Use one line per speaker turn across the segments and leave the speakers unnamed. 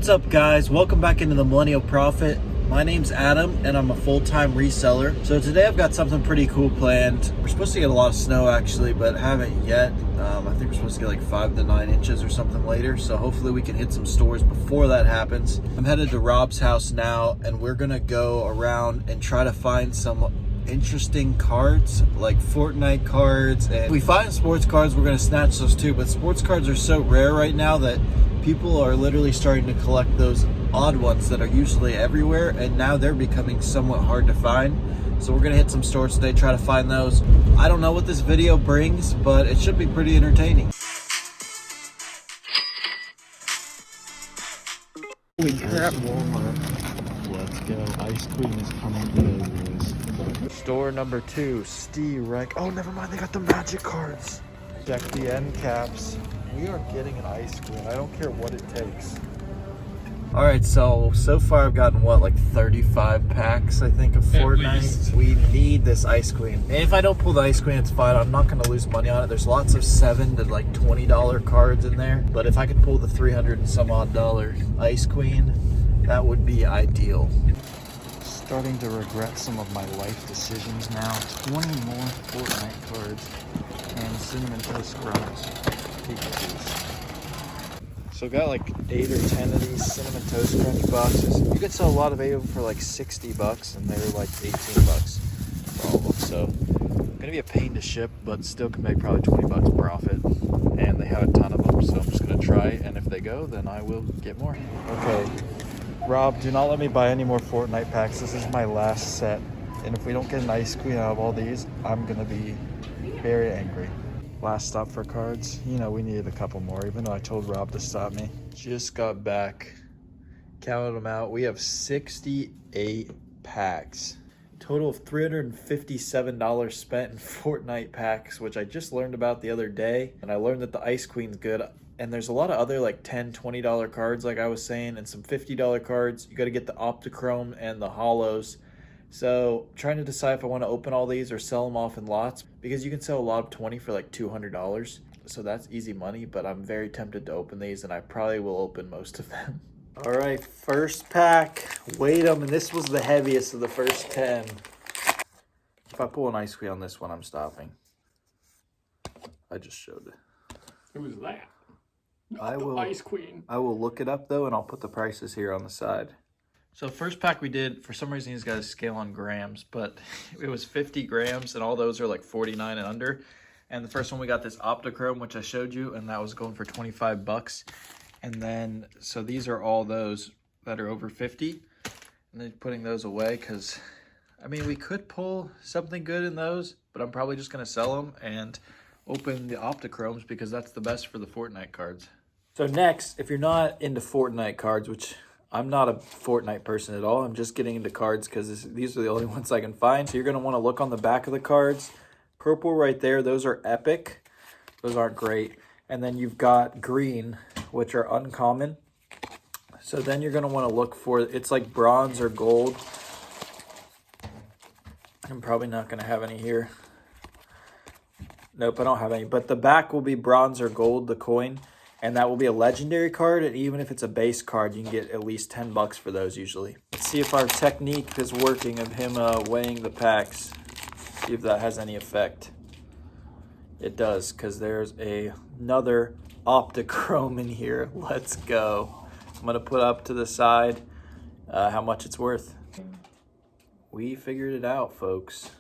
What's up, guys? Welcome back into the Millennial Profit. My name's Adam and I'm a full-time reseller. So today I've got something pretty cool planned. We're supposed to get a lot of snow actually, but haven't yet. I think we're supposed to get like 5 to 9 inches or something later. So hopefully we can hit some stores before that happens. I'm headed to Rob's house now and we're gonna go around and try to find some interesting cards, like Fortnite cards. And if we find sports cards, we're gonna snatch those too. But sports cards are so rare right now that people are literally starting to collect those odd ones that are usually everywhere, and now they're becoming somewhat hard to find. So we're gonna hit some stores today, try to find those. I don't know what this video brings, but it should be pretty entertaining.
Holy crap, Walmart. Let's go. Ice cream is coming today, boys. Store number 2, Rec. Oh, never mind. They got the magic cards. Deck the end caps. We are getting an ice cream. I don't care what it takes.
All right, so far I've gotten what, like 35 packs, I think, of Fortnite. We need this ice queen. And if I don't pull the ice queen, it's fine. I'm not gonna lose money on it. There's lots of $7 to like $20 cards in there. But if I could pull the 300 and some odd dollar ice queen, that would be ideal.
Starting to regret some of my life decisions now. 20 more Fortnite cards and Cinnamon Toast Crunch Pikachus. So got like 8 or 10 of these Cinnamon Toast Crunch boxes. You could sell a lot of 8 of them for like $60 and they're like $18 for all of them. So gonna be a pain to ship, but still can make probably $20 profit. And they have a ton of them, so I'm just gonna try, and if they go, then I will get more. Okay, Rob, do not let me buy any more Fortnite packs. This is my last set. And if we don't get an ice queen out of all these, I'm gonna be very angry. Last stop for cards. You know, we needed a couple more, even though I told Rob to stop me. Just got back, counted them out. We have 68 packs. Total of $357 spent in Fortnite packs, which I just learned about the other day. And I learned that the Ice Queen's good. And there's a lot of other like $10, $20 cards, like I was saying, and some $50 cards. You got to get the Optichrome and the Hollows. So trying to decide if I want to open all these or sell them off in lots, because you can sell a lot of 20 for like $200. So that's easy money, but I'm very tempted to open these and I probably will open most of them. All right, first pack, weighed them, and this was the heaviest of the first 10. If I pull an ice queen on this one, I'm stopping. I just showed it.
Who was that?
I will,
Ice Queen.
I will look it up though, and I'll put the prices here on the side. So first pack we did, for some reason these guys scale on grams, but it was 50 grams and all those are like 49 and under. And the first one we got this Optichrome, which I showed you, and that was going for $25. And then, so these are all those that are over 50. And then putting those away because, I mean, we could pull something good in those, but I'm probably just going to sell them and open the Optichromes because that's the best for the Fortnite cards. So next, if you're not into Fortnite cards, which I'm not a Fortnite person at all. I'm just getting into cards because these are the only ones I can find. So you're going to want to look on the back of the cards. Purple right there, those are epic. Those aren't great. And then you've got green, which are uncommon. So then you're going to want to look for, it's like bronze or gold. I'm probably not going to have any here. Nope, I don't have any. But the back will be bronze or gold, the coin. And that will be a legendary card, and even if it's a base card, you can get at least $10 for those usually. Let's see if our technique is working of him weighing the packs. See if that has any effect. It does, because there's another Optichrome in here. Let's go. I'm going to put up to the side how much it's worth. We figured it out, folks.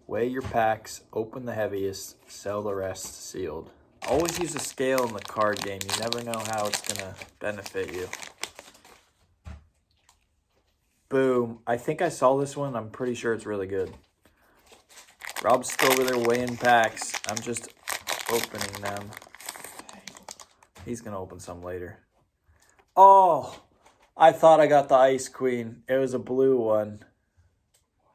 Weigh your packs, open the heaviest, sell the rest sealed. Always use a scale in the card game. You never know how it's going to benefit you. Boom. I think I saw this one. I'm pretty sure it's really good. Rob's still over there weighing packs. I'm just opening them. He's going to open some later. Oh, I thought I got the Ice Queen. It was a blue one.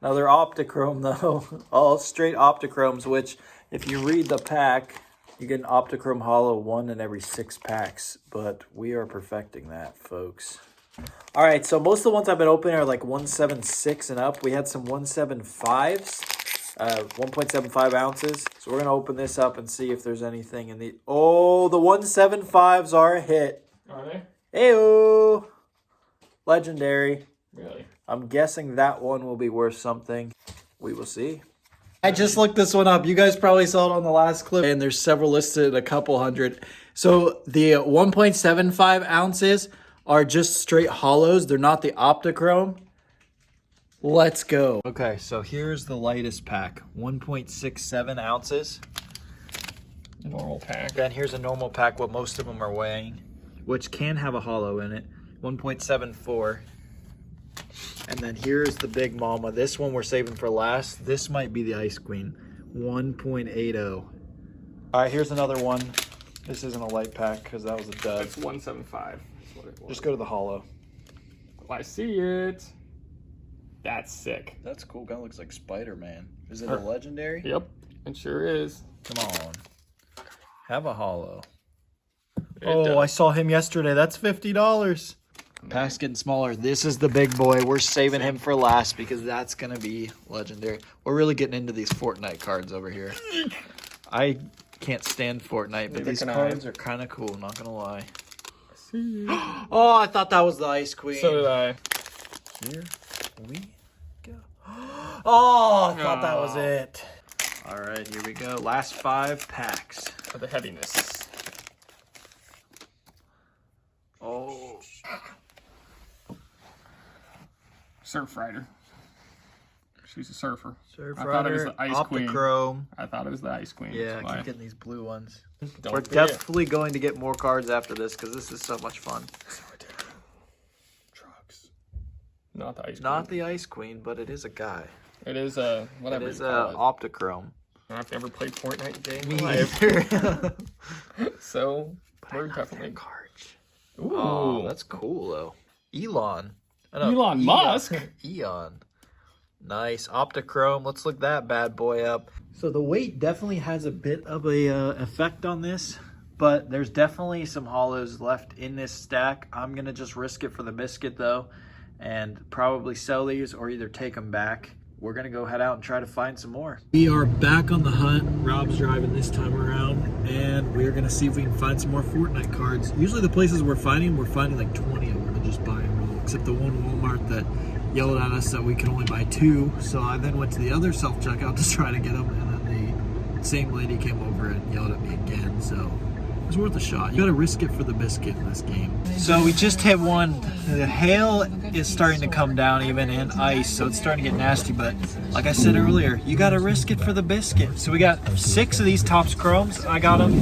Another Optichrome, though. All straight Optichromes, which if you read the pack, you get an Optichrome Hollow 1 in every 6 packs, but we are perfecting that, folks. All right, so most of the ones I've been opening are like 176 and up. We had some 175s, 1.75 ounces. So we're going to open this up and see if there's anything in the... Oh, the 175s are a hit.
Are they?
Hey-oh. Legendary.
Really?
I'm guessing that one will be worth something. We will see.
I just looked this one up. You guys probably saw it on the last clip. And there's several listed, a couple hundred. So the 1.75 ounces are just straight hollows. They're not the Optichrome. Let's go. Okay, so here's the lightest pack. 1.67 ounces.
Normal pack.
Then here's a normal pack, what most of them are weighing, which can have a hollow in it. 1.74. And then here's the big mama. This one we're saving for last. This might be the Ice Queen. 1.80. All right, here's another one. This isn't a light pack because that was a dud.
That's 175. That's what it was.
Just go to the hollow.
Oh, I see it. That's sick.
That's cool. Kind of looks like Spider-Man. Is it a legendary?
Yep, it sure is.
Come on. Have a hollow.
It
I saw him yesterday. That's $50. Pack's getting smaller. This is the big boy. We're saving him for last because that's going to be legendary. We're really getting into these Fortnite cards over here. I can't stand Fortnite, but these cards are kind of cool, not going to lie.
See.
Oh, I thought that was the Ice Queen.
So did I.
Here we go. Oh, I thought that was it. All right, here we go. Last 5 packs.
For the heaviness.
Oh.
Surf Rider. She's a surfer.
Surf
I thought it was
Rider,
the Ice Queen.
Optichrome.
I thought it was the Ice Queen.
Yeah,
That's
I
why.
keep getting these blue ones.
Don't
We're
forget.
definitely going to get more cards after this because this is so much fun.
Trucks. Not the Ice Queen.
Not the Ice Queen, but it is a guy.
It is whatever
It is
you call
a
it.
Optichrome.
I've never played Fortnite game
Me
in my life.
either.
So we're definitely
cards.
Ooh.
Oh, that's cool though. Elon.
Elon Musk.
Eon. Nice. Optichrome. Let's look that bad boy up. So the weight definitely has a bit of a effect on this, but there's definitely some hollows left in this stack. I'm going to just risk it for the biscuit though, and probably sell these or either take them back. We're going to go head out and try to find some more. We are back on the hunt. Rob's driving this time around, and we're going to see if we can find some more Fortnite cards. Usually the places we're finding like 20 of them and just buy them all, except the one Walmart that yelled at us that we can only buy 2. So I then went to the other self-checkout to try to get them, and then the same lady came over and yelled at me again. So it was worth a shot. You got to risk it for the biscuit in this game. So we just hit one. The hail is starting to come down even in ice, so it's starting to get nasty. But like I said earlier, you got to risk it for the biscuit. So we got 6 of these Topps Chromes. I got them.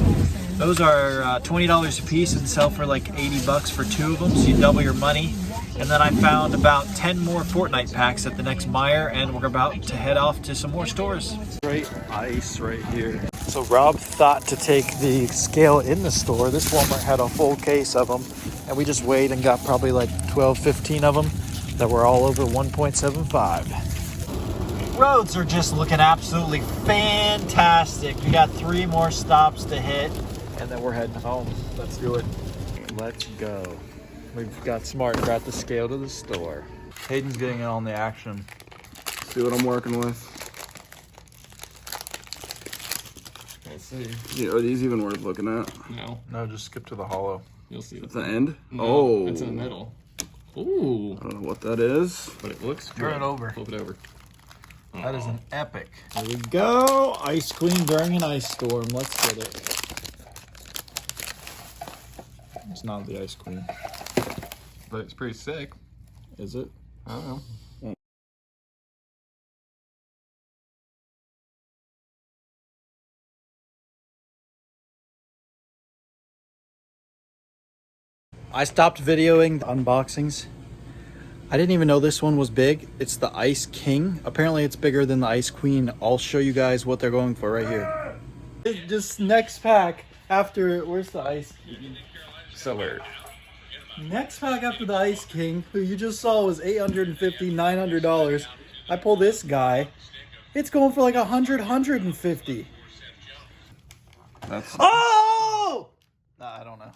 Those are $20 a piece and sell for like $80 for 2 of them, so you double your money. And then I found about 10 more Fortnite packs at the next Meijer, and we're about to head off to some more stores. Great ice right here. So Rob thought to take the scale in the store. This Walmart had a full case of them, and we just weighed and got probably like 12, 15 of them that were all over 1.75. Roads are just looking absolutely fantastic. We got 3 more stops to hit, and then we're heading home. Let's do it. Let's go. We've got smart, brought the scale to the store. Hayden's getting in on the action.
See what I'm working with.
Let's see.
Yeah, are these even worth looking at?
No,
No, just skip to the hollow.
you'll see.
At the end?
No,
Oh.
it's in the middle. Ooh,
I don't know what that is.
but it looks good.
Turn it over.
Flip it over.
That is an epic.
Here we go. Ice Queen during an ice storm. Let's get it. It's not the Ice Queen,
But it's pretty sick.
is it?
I don't know.
I stopped videoing unboxings. I didn't even know this one was big. It's the Ice King. Apparently it's bigger than the Ice Queen. I'll show you guys what they're going for right here. Just next pack after, where's the Ice King?
So weird.
Next pack after the Ice King, who you just saw was $850, $900. I pull this guy. It's going for like $100, $150.
That's
Oh! Nah, I don't know.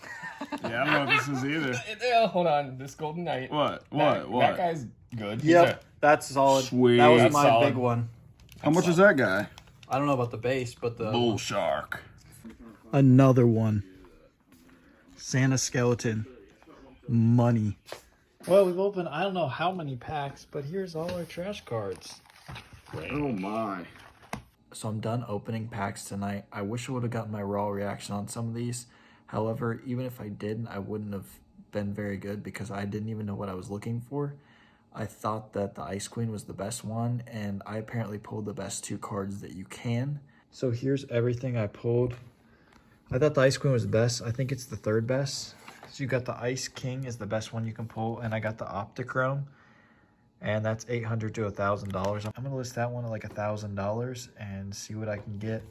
yeah. I don't know if this is either.
Hold on, this Golden Knight.
What?
That
What?
guy's good. He's
Yep, that's solid.
Sweet.
That was
That's
my
solid.
big one.
How much is that guy?
I don't know about the base, but the
Bull shark.
another one. Santa skeleton. Money. Well, we've opened I don't know how many packs, but here's all our trash cards.
Oh my.
So I'm done opening packs tonight. I wish I would have gotten my raw reaction on some of these. However, even if I didn't, I wouldn't have been very good because I didn't even know what I was looking for. I thought that the Ice Queen was the best one, and I apparently pulled the best 2 cards that you can. So here's everything I pulled. I thought the Ice Queen was the best. I think it's the 3rd best. So you got the Ice King is the best one you can pull, and I got the Optichrome, and that's $800 to $1,000. I'm gonna list that one at like $1,000 and see what I can get.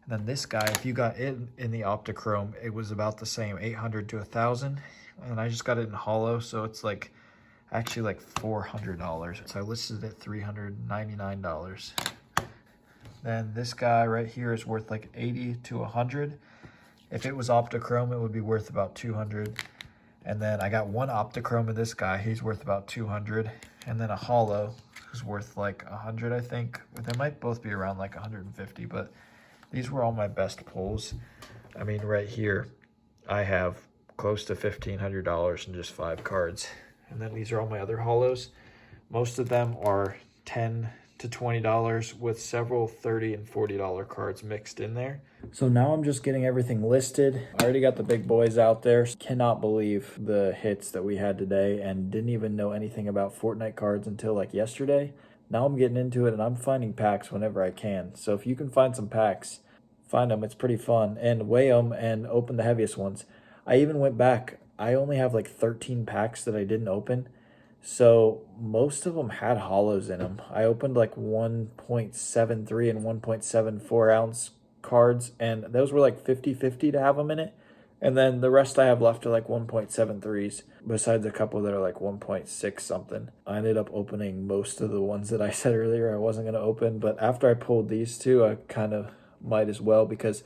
And then this guy, if you got it in the Optichrome, it was about the same, $800 to $1,000, and I just got it in hollow, so it's like actually like $400. So I listed it at $399. Then this guy right here is worth like 80 to 100. If it was Optichrome, it would be worth about 200. And then I got one Optichrome of this guy. He's worth about 200. And then a hollow is worth like 100, I think. They might both be around like 150, but these were all my best pulls. I mean, right here, I have close to $1,500 in just 5 cards. And then these are all my other hollows. Most of them are $10 to $20 with several $30 and $40 cards mixed in there. So now I'm just getting everything listed. I already got the big boys out there. Cannot believe the hits that we had today and didn't even know anything about Fortnite cards until like yesterday. Now I'm getting into it and I'm finding packs whenever I can. So if you can find some packs, find them. It's pretty fun. And weigh them and open the heaviest ones. I even went back. I only have like 13 packs that I didn't open. So most of them had hollows in them. I opened like 1.73 and 1.74 ounce cards, and those were like 50-50 to have them in it. And then the rest I have left are like 1.73s, besides a couple that are like 1.6 something. I ended up opening most of the ones that I said earlier I wasn't going to open, but after I pulled these two, I kind of might as well because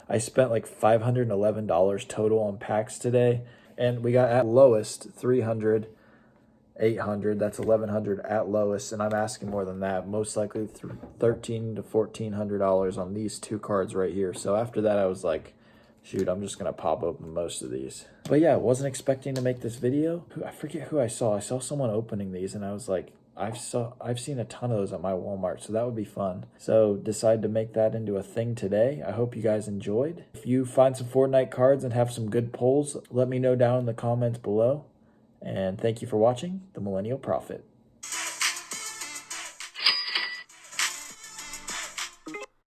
I spent like $511 total on packs today, and we got at lowest 300, 800, that's 1100 at lowest, and I'm asking more than that, most likely $1,300 to $1,400 on these 2 cards right here. So after that I was like, shoot, I'm just gonna pop open most of these. But yeah, wasn't expecting to make this video. I forget who I saw someone opening these, and I was like, I've seen a ton of those at my Walmart, so that would be fun. So decided to make that into a thing today. I hope you guys enjoyed. If you find some Fortnite cards and have some good pulls, let me know down in the comments below. And thank you for watching The Millennial Prophet.